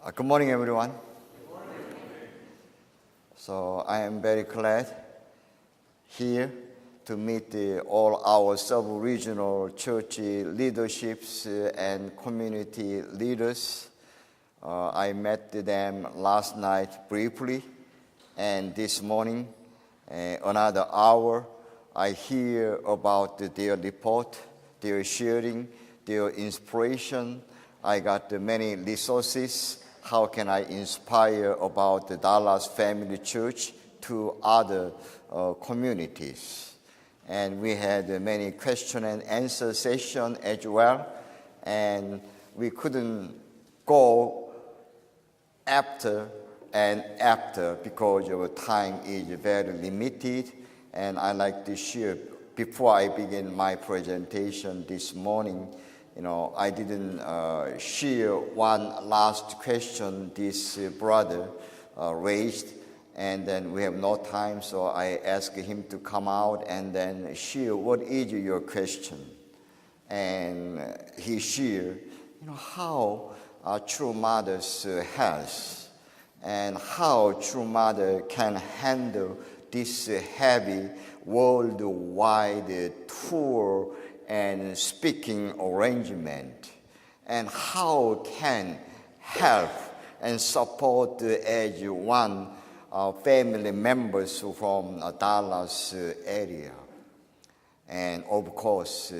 Good morning, everyone. So I am very glad here to meet all our sub-regional church leaderships and community leaders. I met them last night briefly, and this morning, another hour, I hear about their report, their sharing, their inspiration. I got many resources. How can I inspire about the Dallas Family Church to other communities? And we had many question and answer session as well. And we couldn't go after because our time is very limited. And I like to share, before I begin my presentation this morning, I didn't share one last question this brother raised, and then we have no time, so I asked him to come out and then share what is your question. And he shared, how a true mother's health and how true mother can handle this heavy worldwide tour and speaking arrangement, and how can help and support as one family members from Dallas area. And of course,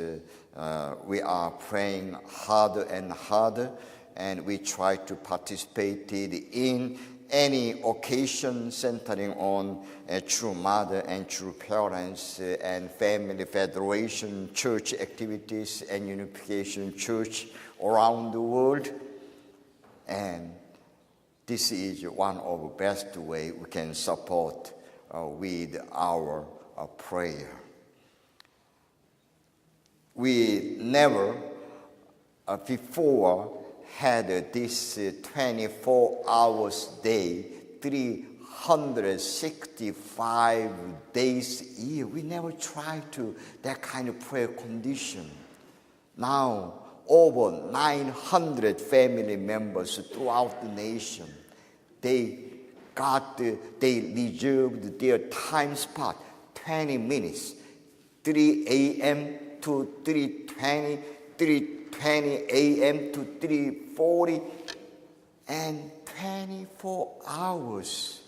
we are praying harder and harder, and we try to participate in any occasion centering on a true mother and true parents and family federation, church activities and unification church around the world. And this is one of the best ways we can support with our prayer. We never before had this 24 hours day, 365 days a year. We never tried to that kind of prayer condition. Now, over 900 family members throughout the nation, they reserved their time spot, 20 minutes, 3 a.m. to 3:20, 3:20 a.m. to 3:40, and 24 hours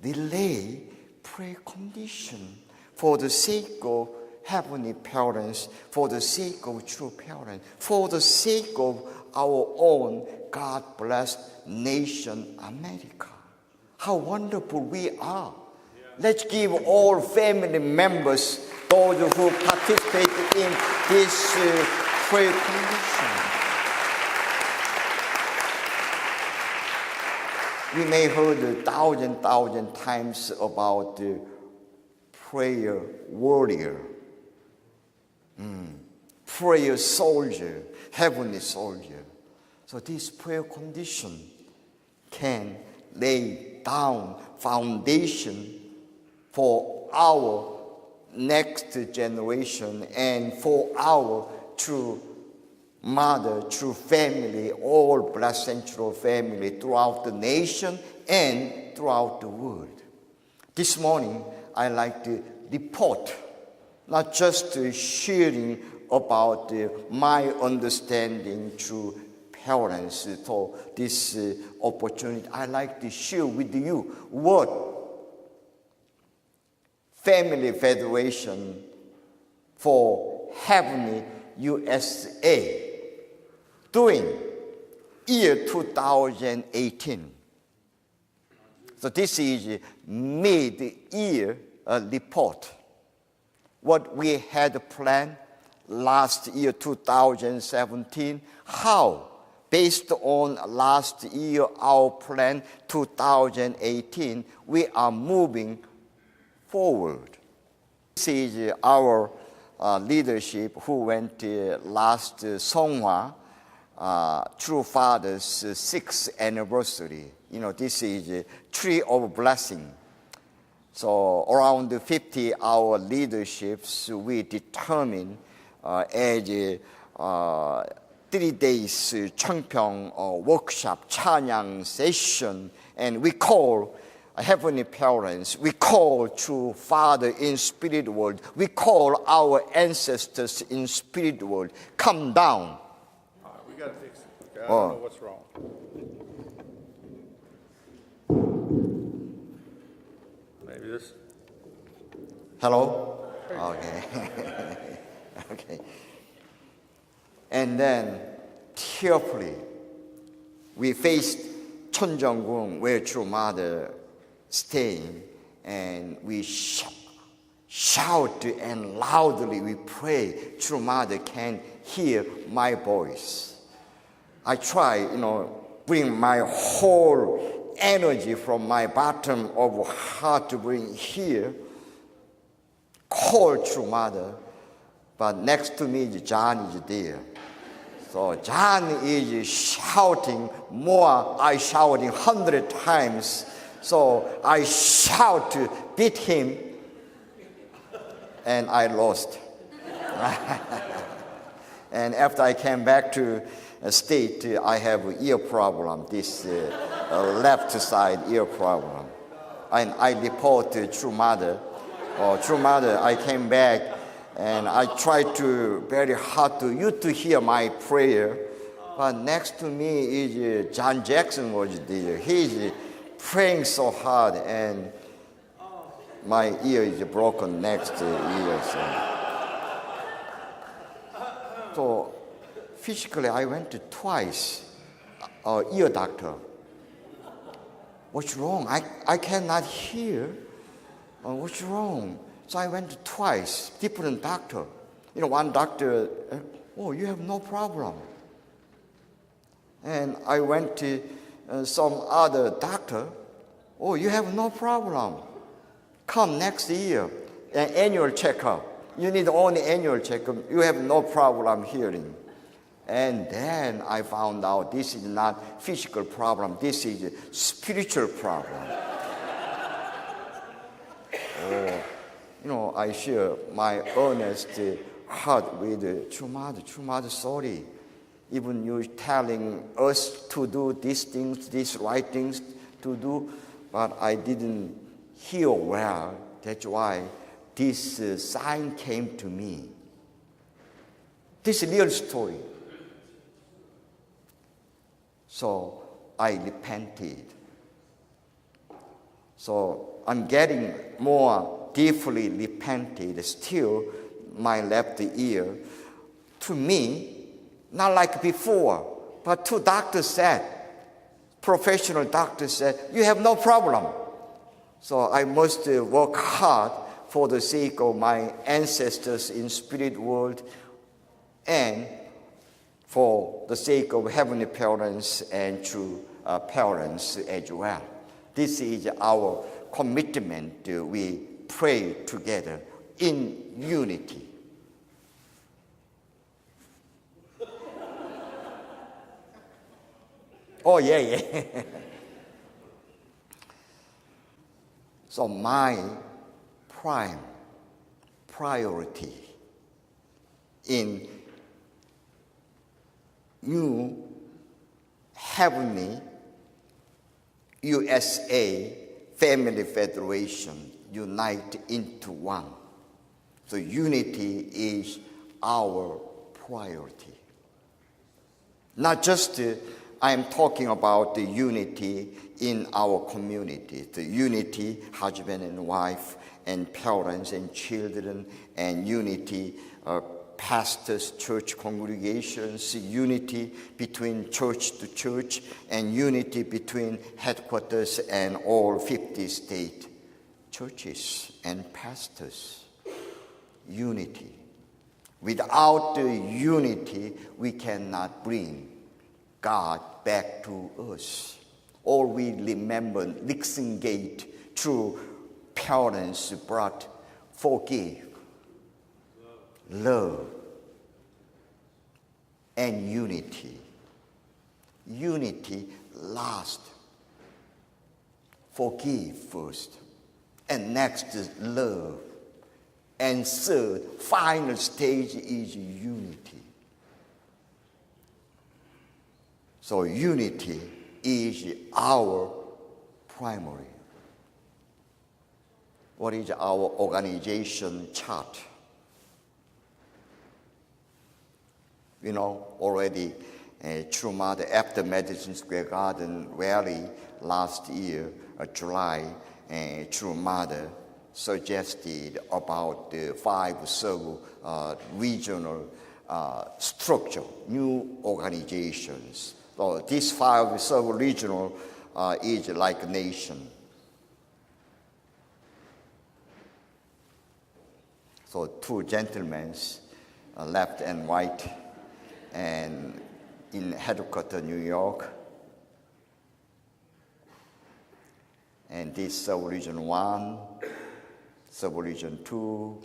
delay prayer condition for the sake of heavenly parents, for the sake of true parents, for the sake of our own God-blessed nation, America. How wonderful we are. Let's give all family members, those who participate in this prayer condition. We may heard 1,000 times about the prayer warrior, prayer soldier, heavenly soldier. So this prayer condition can lay down foundation for our next generation and for our true mother, true family, all blessed central family throughout the nation and throughout the world. This morning, I like to report, not just sharing about my understanding through parents for this opportunity. I like to share with you what Family Federation for Heavenly USA doing year 2018. So this is mid-year report. What we had planned last year 2017, how based on last year our plan 2018, we are moving forward. This is our leadership who went last Songhwa, True Father's 6th anniversary. This is Tree of Blessing. So around 50 our leaderships, we determine as 3 days 청평 workshop, 찬양 session, and we call heavenly parents, we call true Father in spirit world, we call our ancestors in spirit world, come down. We got to fix it. Okay? I don't know what's wrong. Maybe this. Hello? Okay. Okay. And then tearfully, we faced 천정궁, where True Mother staying, and we shout and loudly we pray. True Mother can hear my voice. I try, bring my whole energy from my bottom of heart to bring here, call True Mother, but next to me John is there. So John is shouting more. I shouting 100 times. So I shout to beat him, and I lost. And after I came back to state, I have ear problem, this left side ear problem. And I report to True Mother. True Mother, I came back and I tried to very hard to you to hear my prayer. But next to me is John Jackson was there. He's praying so hard, and my ear is broken next ear. So physically, I went to twice, ear doctor. What's wrong? I cannot hear. What's wrong? So I went to twice, different doctor. One doctor, you have no problem. And I went to some other doctor, you have no problem. Come next year, an annual checkup. You need only annual checkup. You have no problem hearing. And then I found out this is not physical problem. This is a spiritual problem. I share my earnest heart with True Mother. True Mother, sorry. Even you telling us to do these things, these right things to do, but I didn't hear well. That's why this sign came to me. This is a real story. So I repented. So I'm getting more deeply repented. Still, my left ear, to me, not like before, but two doctors said, professional doctors said, you have no problem. So I must work hard for the sake of my ancestors in spirit world and for the sake of heavenly parents and true parents as well. This is our commitment. We pray together in unity. Oh, yeah. So my prime priority in new heavenly USA Family Federation unite into one. So unity is our priority. Not just I am talking about the unity in our community, the unity husband and wife and parents and children, and unity pastors, church congregations, unity between church to church, and unity between headquarters and all 50 state churches and pastors. Unity. Without the unity, we cannot bring God back to us. All we remember, Nixon Gate, through parents brought forgive, love, and unity. Unity last. Forgive first. And next is love. And third, final stage is unity. So unity is our primary. What is our organization chart? You know, already True Mother, after Madison Square Garden rally last year, July, True Mother suggested about the 5 sub-regional structure, new organizations. So these 5 sub-regional is like a nation. So 2 gentlemen, left and right, and in headquarters, New York. And this sub-region 1, sub-region 2,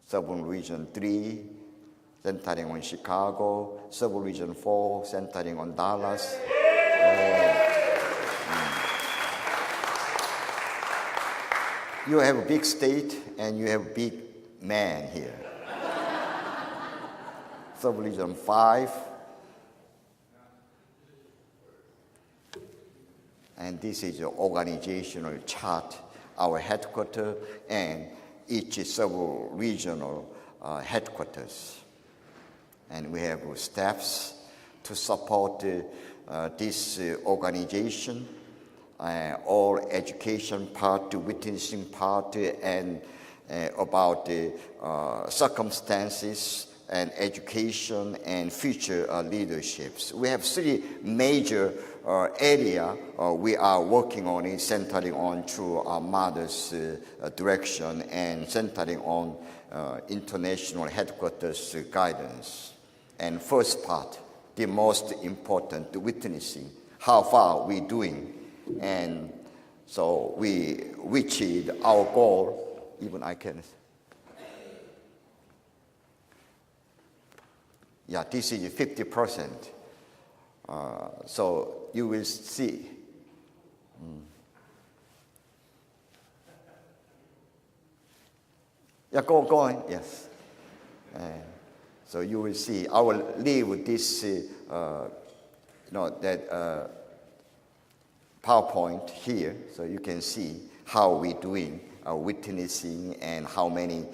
sub-region 3, centering on Chicago, sub-region 4, centering on Dallas. You have a big state and you have a big man here. Sub-region 5. And this is the organizational chart, our headquarters and each sub-regional headquarters. And we have staffs to support this organization, all education part, witnessing part, and about the circumstances and education and future leaderships. We have 3 major area we are working on it, centering on through our mother's direction and centering on international headquarters guidance. And first part, the most important, the witnessing, how far we doing. And so we reached our goal, even I can. Yeah, this is 50%. So you will see. Yeah, go on. Yes. So you will see. I will leave this, that PowerPoint here, so you can see how we're doing witnessing and how many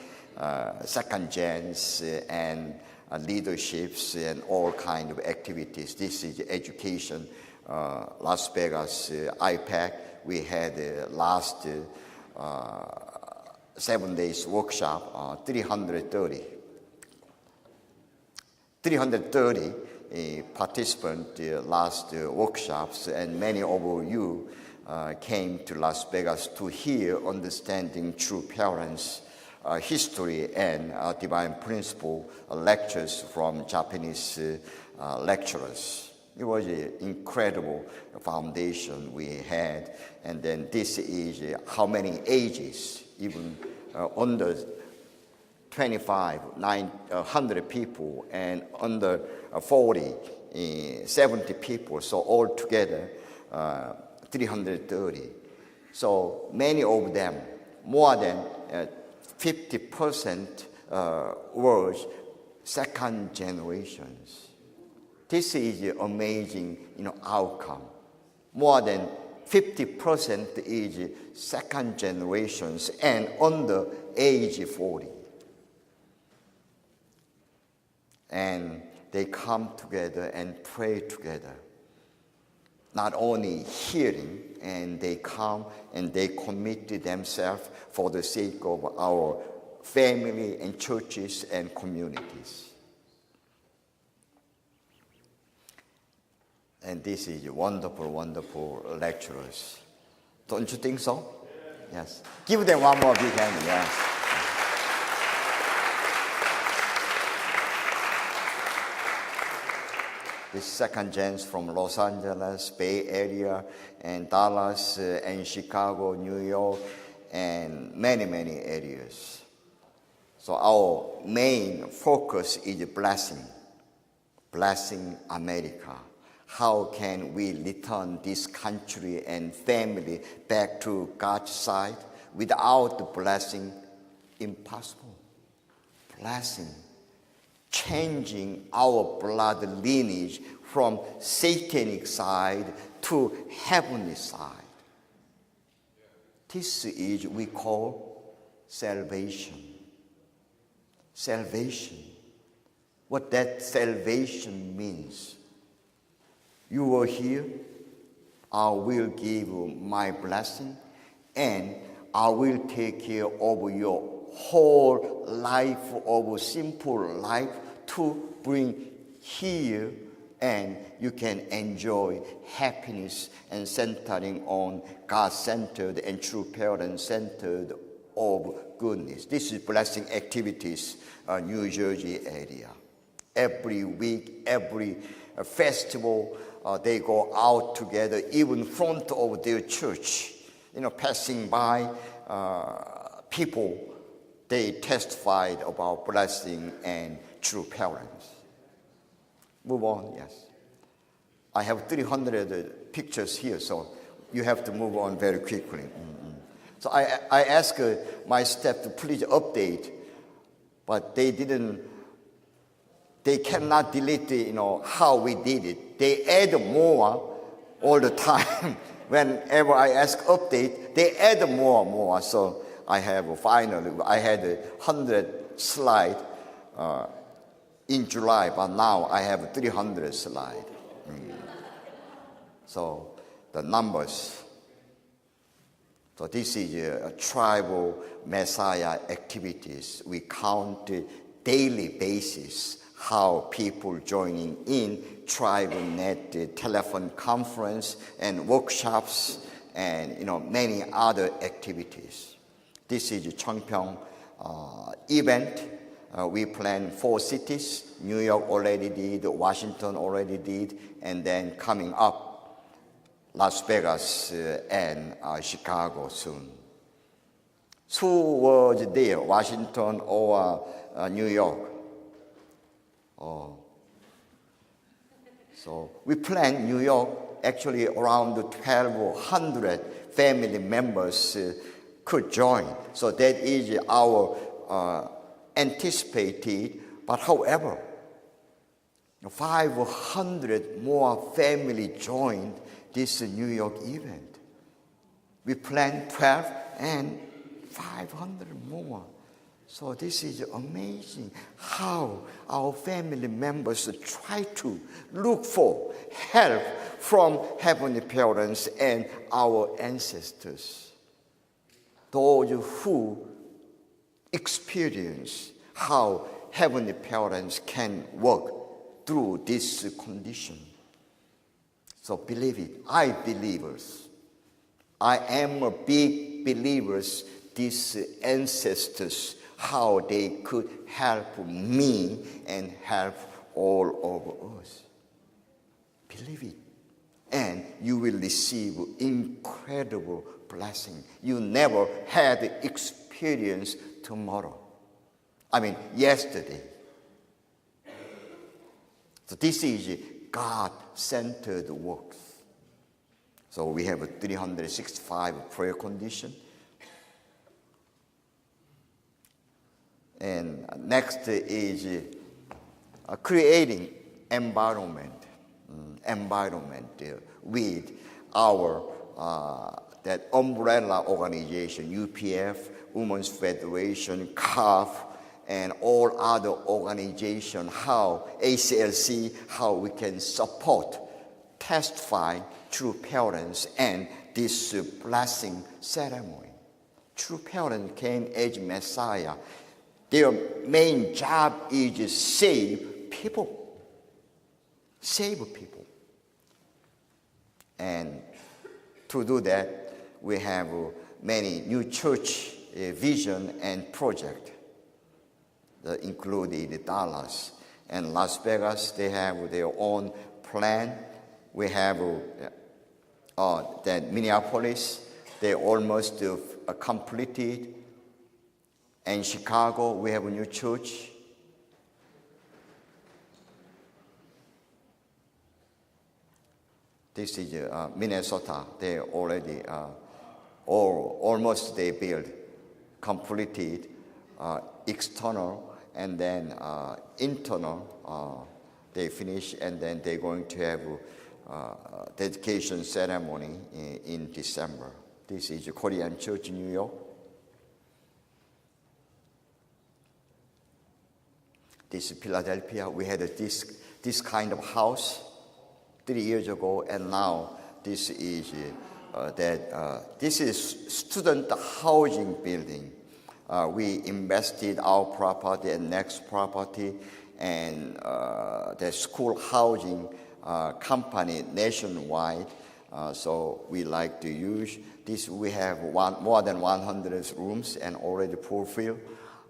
second gens and leaderships and all kind of activities. This is education. Las Vegas IPAC. We had last 7 days workshop, 330 participants last workshops, and many of you came to Las Vegas to hear understanding true parents, history and divine principle lectures from Japanese lecturers. It was an incredible foundation we had. And then this is how many ages, even under 25, 100 people, and under 40, 70 people. So altogether, 330. So many of them, more than 50% were second generations. This is an amazing, outcome. More than 50% is second generations and under age 40. And they come together and pray together. Not only hearing, and they come and they commit themselves for the sake of our family and churches and communities. And this is wonderful, wonderful lecturers. Don't you think so? Yes. Give them one more big hand. Yes. The second gens from Los Angeles, Bay Area, and Dallas, and Chicago, New York, and many, many areas. So our main focus is blessing America. How can we return this country and family back to God's side? Without the blessing, impossible. Blessing. changing our blood lineage from satanic side to heavenly side. This is we call salvation. Salvation. What that salvation means. You are here, I will give you my blessing, and I will take care of your whole life, of a simple life, to bring here, and you can enjoy happiness and centering on God-centered and true parent-centered of goodness. This is blessing activities, New Jersey area. Every week, every festival, they go out together, even in front of their church. Passing by people, they testified about blessing and true parents. Move on, yes. I have 300 pictures here, so you have to move on very quickly. So I asked my staff to please update, but they cannot delete how we did it. They add more all the time. Whenever I ask update, they add more. So I had 100 slides in July, but now I have 300 slides. So the numbers. So this is a tribal Messiah activities. We count daily basis how people joining in tribal net telephone conference and workshops and many other activities. This is a Chongpyeong event. We plan 4 cities. New York already did, Washington already did, and then coming up, Las Vegas and Chicago soon. Who was there, Washington or New York? So we plan New York, actually around 1,200 family members could join. So that is our anticipated, but however, 500 more family joined this New York event. We planned 12 and 500 more. So this is amazing how our family members try to look for help from heavenly parents and our ancestors. Those who experience how heavenly parents can work through this condition. So believe it. I am a big believers, these ancestors, how they could help me and help all of us. Believe it. And you will receive incredible blessing. You never had experience yesterday. So this is God-centered works. So we have a 365 prayer condition. And next is creating environment with our that umbrella organization, UPF, Women's Federation, CAF, and all other organizations, how ACLC, how we can support, testify true parents and this blessing ceremony. True parents came as Messiah. Their main job is to save people. Save people. And to do that, we have many new church vision and project that included Dallas and Las Vegas. They have their own plan. We have that Minneapolis, they almost completed. And Chicago, we have a new church. This is Minnesota. They already almost they built, completed external and then internal, they finish, and then they're going to have dedication ceremony in December. This is a Korean church in New York. This is Philadelphia. We had this kind of house 3 years ago, and now this is this is student housing building. We invested our property and next property, and the school housing company nationwide. So we like to use this. We have more than 100 rooms and already fulfilled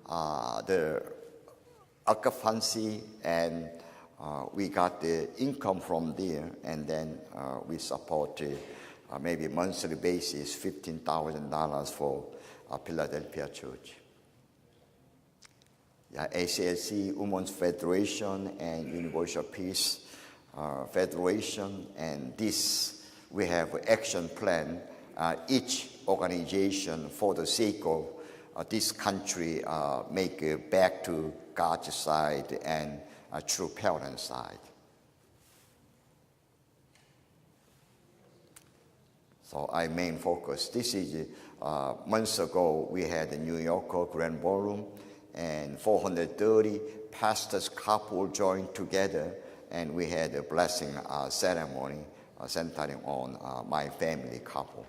the occupancy, and we got the income from there, and then we support maybe monthly basis $15,000 for Philadelphia church. Yeah, ACLC, Women's Federation, and Universal Peace Federation, and this we have an action plan. Each organization, for the sake of this country, make it back to God's side and a true parent side. So our main focus. This is months ago we had the New Yorker Grand Ballroom, and 430 pastors couple joined together, and we had a blessing ceremony centering on my family couple.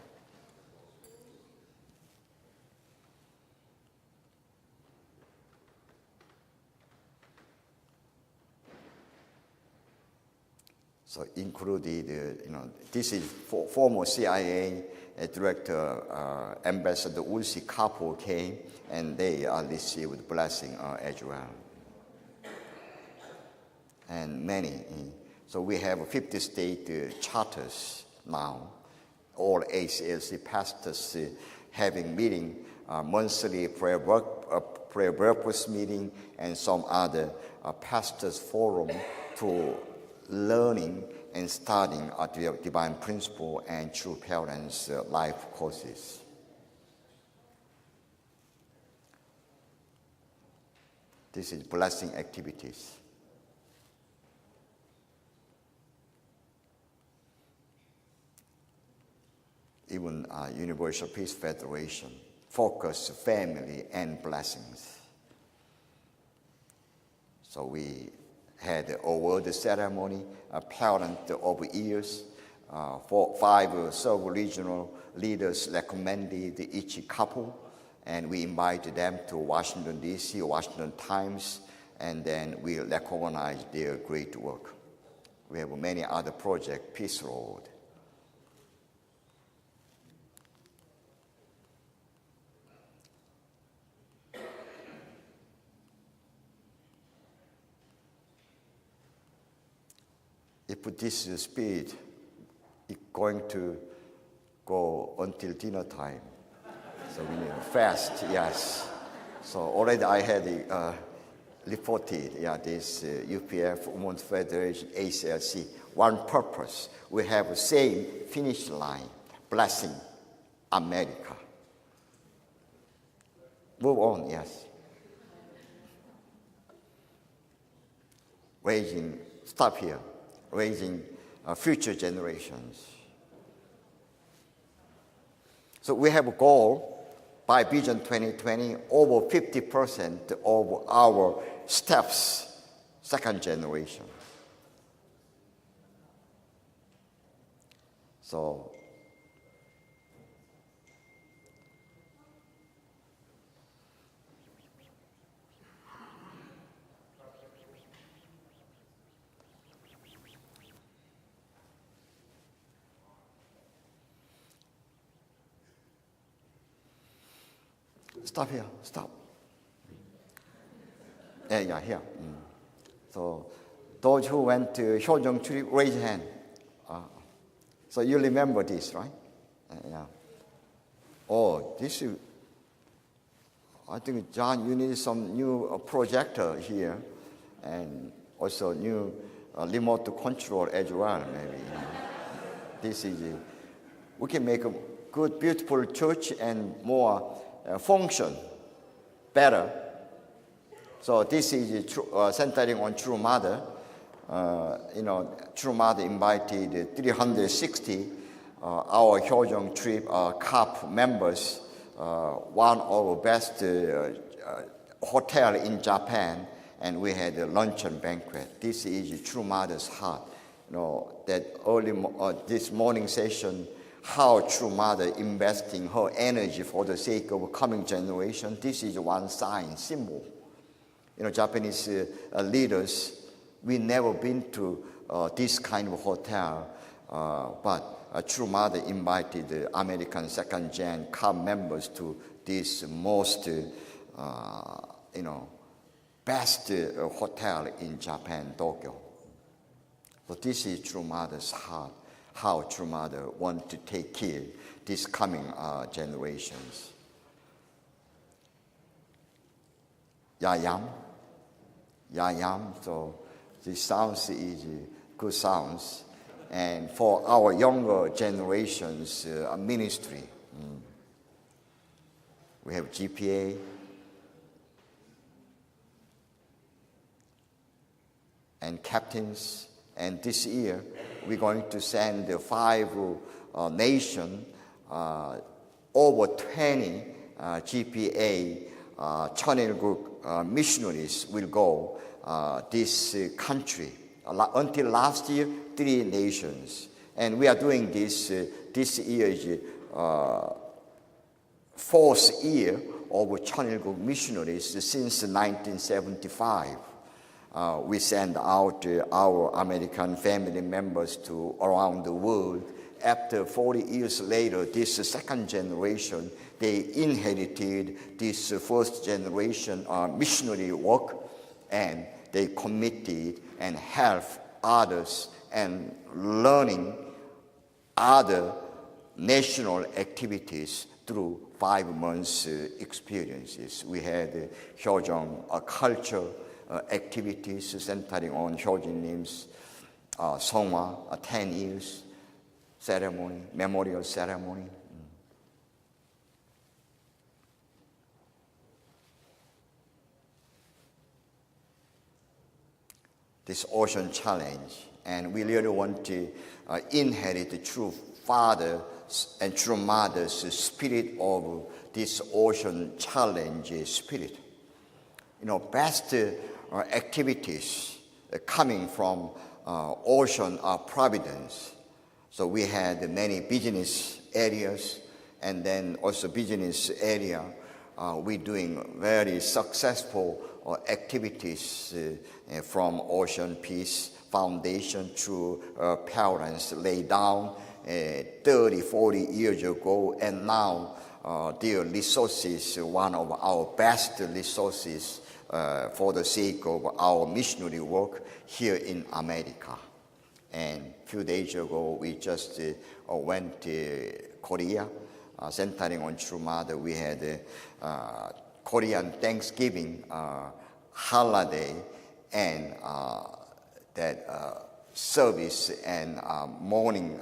So included, this is former CIA Director, Ambassador Ulsi couple came, and they received blessing as well. And many. So we have 50 state charters now, all ACLC pastors having meeting, monthly prayer breakfast meeting, and some other pastors forum to learning and studying the divine principle and true parents' life courses. This is blessing activities. Even Universal Peace Federation, focus family and blessings. So we had an award ceremony, a parent of years, 5 sub-regional leaders recommended each couple, and we invited them to Washington, D.C., Washington Times, and then we recognize their great work. We have many other projects, Peace Road. If this speed, it's going to go until dinner time. So we need fast, yes. So already I had reported, this UPF, Women's Federation, ACLC, one purpose. We have the same finish line, blessing America. Move on, yes. Stop here. Raising future generations. So we have a goal by Vision 2020, over 50% of our steps, second generation. So stop here, stop. Yeah, here. So those who went to Hyojong trip, raise your hand. So you remember this, right? Yeah. Oh, this is, I think, John, you need some new projector here, and also new remote control as well, maybe. This is, we can make a good, beautiful church and more function better So this is centering on True Mother. True Mother invited 360 our Hyojong trip CAP members, one of the best hotel in Japan, and we had a luncheon banquet. This is True Mother's heart. That this morning session, how True Mother investing her energy for the sake of coming generation. This is one sign, symbol. Japanese leaders, we never been to this kind of hotel, but True Mother invited the American second gen CAB members to this most, best hotel in Japan, Tokyo. So this is True Mother's heart, how True Mother want to take care these coming generations. Yayam, so this sounds is good sounds. And for our younger generations, ministry. We have GPA. And captains. And this year, we're going to send 5 nations, over 20 GPA Chonil missionaries will go this country. Until last year, 3 nations. And we are doing this year is 4th year of Chonil missionaries since 1975. We send out our American family members to around the world. After 40 years later, this second generation, they inherited this first generation missionary work, and they committed and helped others and learning other national activities through 5 months experiences. We had Hyojong culture activities centering on Hyojin님's Songwa, 10 years ceremony, memorial ceremony. This ocean challenge, and we really want to inherit the true father and true mother's spirit of this ocean challenge spirit. Best activities coming from ocean providence. So we had many business areas, and then also business area. We're doing very successful activities from Ocean Peace Foundation through parents laid down 30, 40 years ago, and now their resources, one of our best resources for the sake of our missionary work here in America. And a few days ago, we just went to Korea, centering on True Mother. We had Korean Thanksgiving holiday, and that service and morning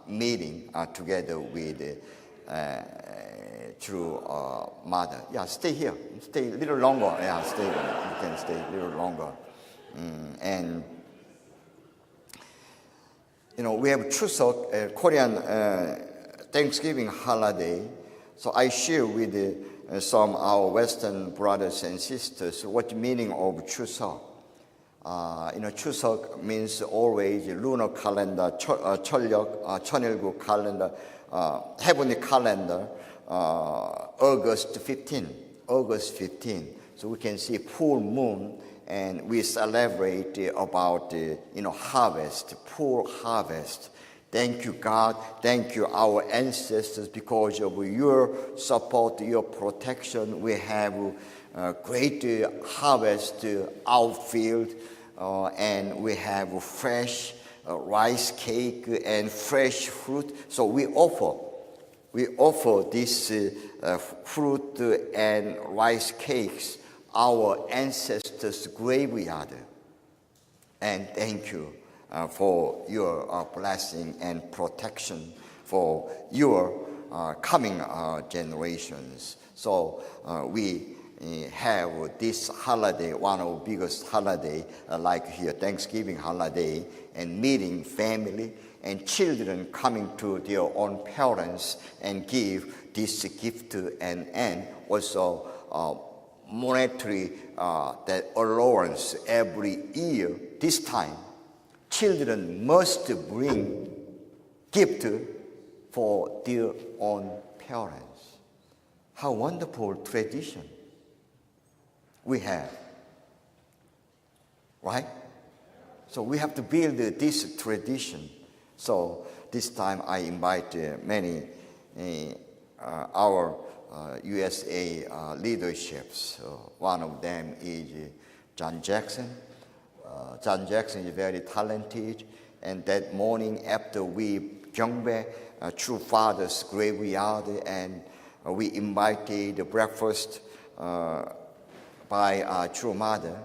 meeting together with True Mother. Yeah, stay here. Stay a little longer. Yeah, stay. You can stay a little longer. And we have Chuseok, Korean Thanksgiving holiday. So I share with some of our Western brothers and sisters what the meaning of Chuseok. Chuseok means always lunar calendar, Chonilgu calendar, heavenly calendar, August 15. So we can see full moon, and we celebrate about harvest, full harvest. Thank you, God. Thank you, our ancestors, because of your support, your protection. We have great harvest outfield, and we have fresh rice cake and fresh fruit. So we offer this fruit and rice cakes our ancestors' graveyard. And thank you for your blessing and protection for your coming generations. So we have this holiday, one of the biggest holiday, like here, Thanksgiving holiday, and meeting family and children coming to their own parents and give this gift and also monetary that allowance every year. This time, children must bring gift for their own parents. How wonderful tradition we have, right? So we have to build this tradition. So this time I invite many our USA leaderships. One of them is John Jackson. John Jackson is very talented, and that morning after we jump back True Father's graveyard, and we invited the breakfast by True Mother,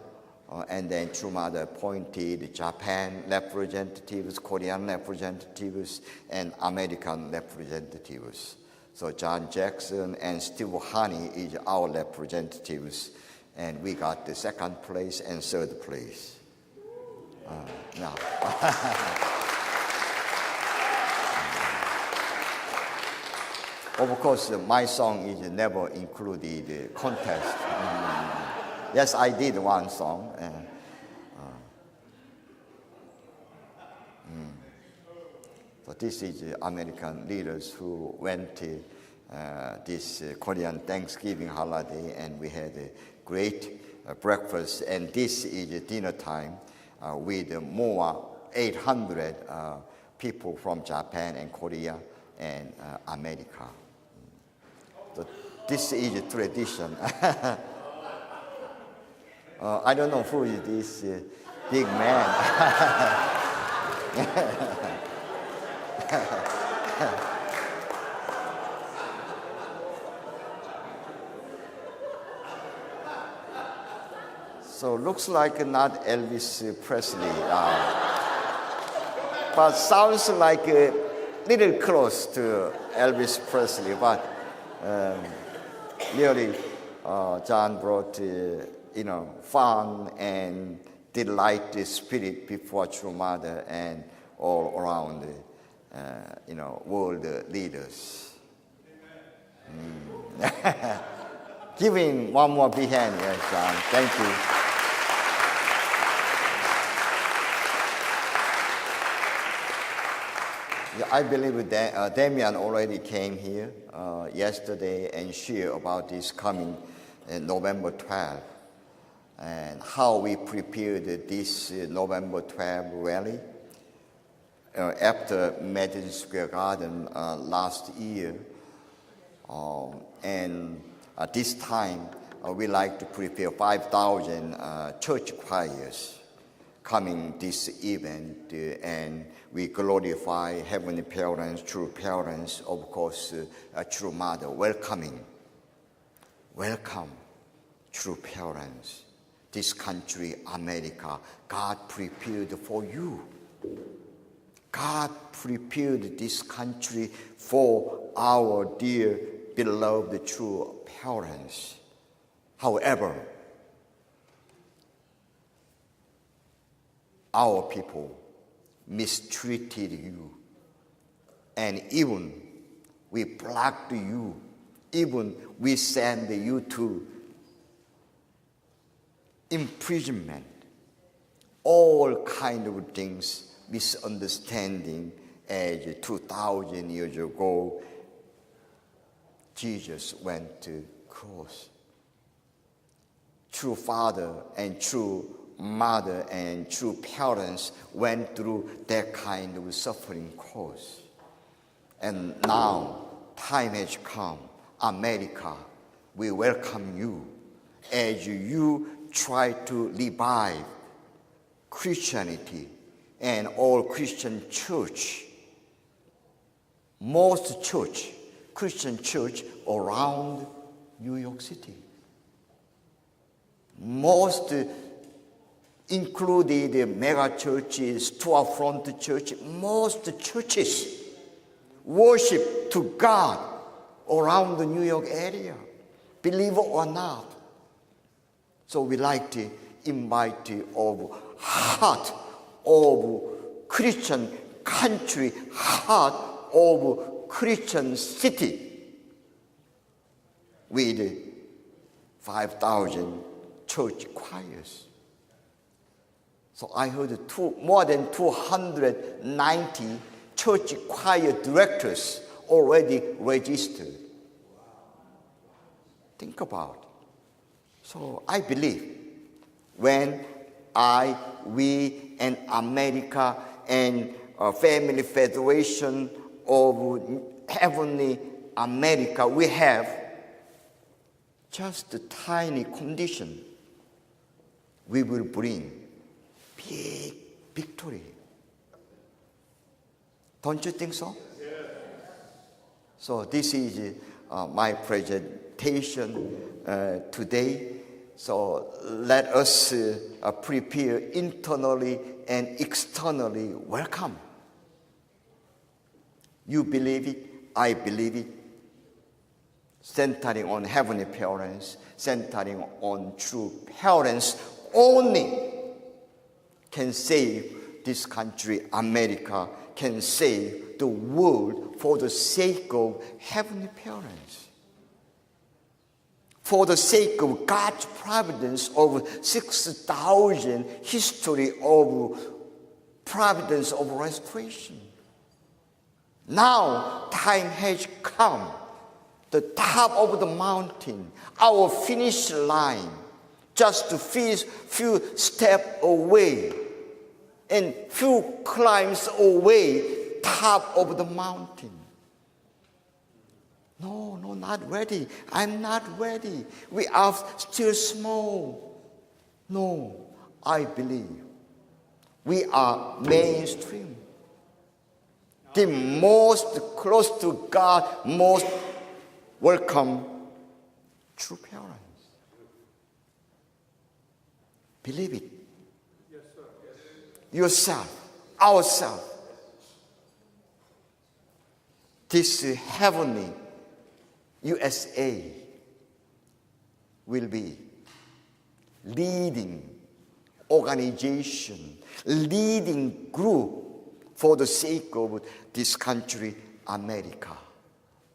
and then True Mother appointed Japan representatives, Korean representatives, and American representatives. So John Jackson and Steve Honey is our representatives, and we got the second place and third place. Now. Of course, my song is never included in the contest. Yes, I did one song. So this is the American leaders who went to this Korean Thanksgiving holiday, and we had a great breakfast. And this is dinner time with more 800 people from Japan and Korea and America. So this is a tradition. I don't know who is this big man. So looks like not Elvis Presley, but sounds like a little close to Elvis Presley. But really, John brought fun and delight spirit before True Mother and all around world leaders. Give him one more big hand, yes, John. Thank you. Yeah, I believe that Damian already came here yesterday and shared about this coming November 12th and how we prepared this November 12th rally. After Madison Square Garden last year, and at this time, we like to prepare 5,000 church choirs coming this event, and we glorify Heavenly Parents, True Parents, of course, True Mother, welcome, True Parents. This country, America, God prepared for you. God prepared this country for our dear, beloved, true parents. However, our people mistreated you, and even we blocked you, even we sent you to imprisonment, all kind of things, misunderstanding. As 2,000 years ago, Jesus went to cross. True Father and True Mother and True Parents went through that kind of suffering course. And now, time has come. America, we welcome you as you try to revive Christianity and all Christian church. Most church, Christian church around New York City. Most included mega churches, storefront church, most churches worship to God around the New York area. Believe it or not, So we like to invite of heart of Christian country, heart of Christian city with 5,000 church choirs. So I heard more than 290 church choir directors already registered. Think about it. So I believe when we and America and Family Federation of Heavenly America, we have just a tiny condition. We will bring big victory. Don't you think so? Yes. So this is my presentation today. So let us prepare internally and externally. Welcome. You believe it, I believe it. Centering on heavenly parents, centering on true parents only can save this country, America, can save the world for the sake of heavenly parents. For the sake of God's providence of 6,000 history of providence of restoration. Now time has come. The top of the mountain, our finish line, just a few steps away and few climbs away, top of the mountain. No, not ready. I'm not ready. We are still small. No, I believe we are mainstream. The most close to God, most welcome true parents. Believe it. Yes, sir. Yes. Yourself, ourselves. This heavenly USA will be leading organization, leading group for the sake of this country, America.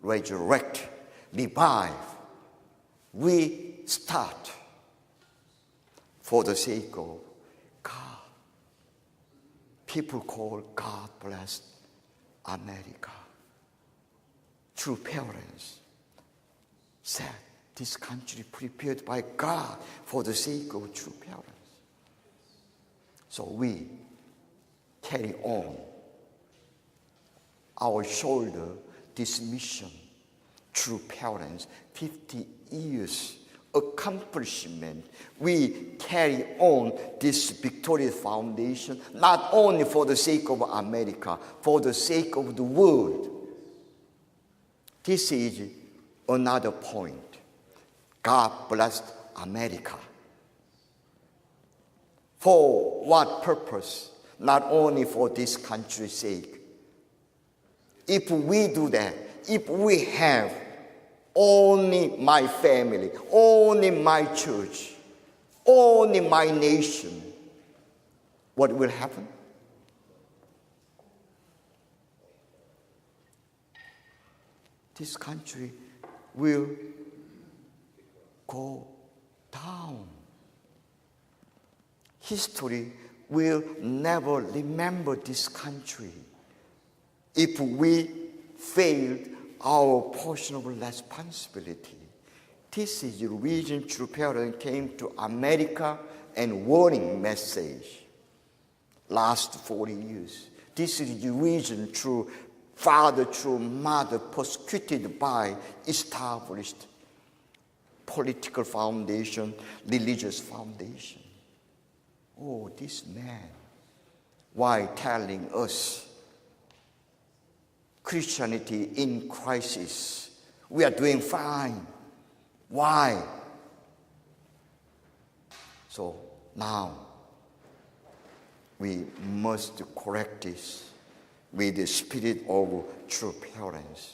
Resurrect, revive. We start for the sake of God. People call God bless America. True parents said this country prepared by God for the sake of true parents. So we carry on our shoulder this mission, true parents, 50 years accomplishment. We carry on this victorious foundation, not only for the sake of America, for the sake of the world. This is another point. God blessed America. For what purpose? Not only for this country's sake. If we do that, if we have only my family, only my church, only my nation, what will happen? This country will go down. History will never remember this country if we failed our portion of responsibility. This is the reason true parents came to America and warning message. Last 40 years. This is the reason true father, true mother, persecuted by established political foundation, religious foundation. Oh, this man, why telling us Christianity in crisis? We are doing fine. Why? So now we must correct this with the spirit of true parents.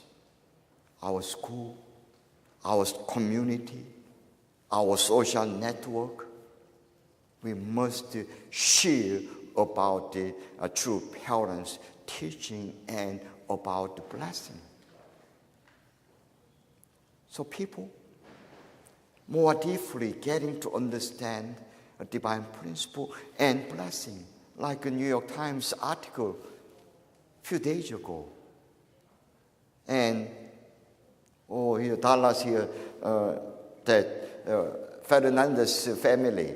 Our school, our community, our social network, we must share about the true parents' teaching and about the blessing. So people more deeply getting to understand a divine principle and blessing, like a New York Times article a few days ago. And here Dallas here, that Fernandez family.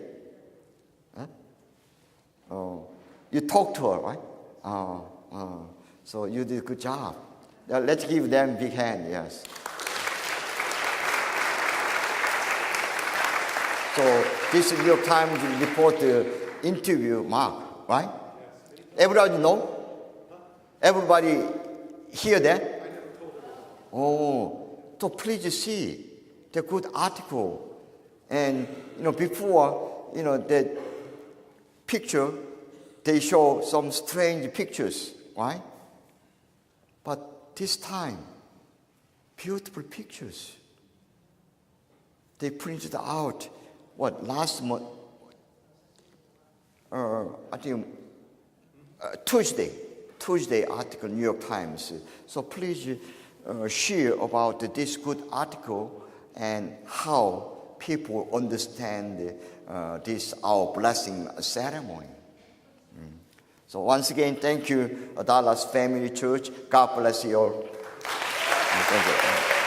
You talked to her, right? So you did a good job. Let's give them a big hand, yes. So this New York Times reporter interview Mark, right? Everybody know? Everybody hear that? So please see the good article. And before that picture, they show some strange pictures, right? But this time, beautiful pictures. They printed out last month, I think Tuesday article, New York Times. So please share about this good article and how people understand this our blessing ceremony. So once again, thank you, Dallas Family Church. God bless you all. Thank you.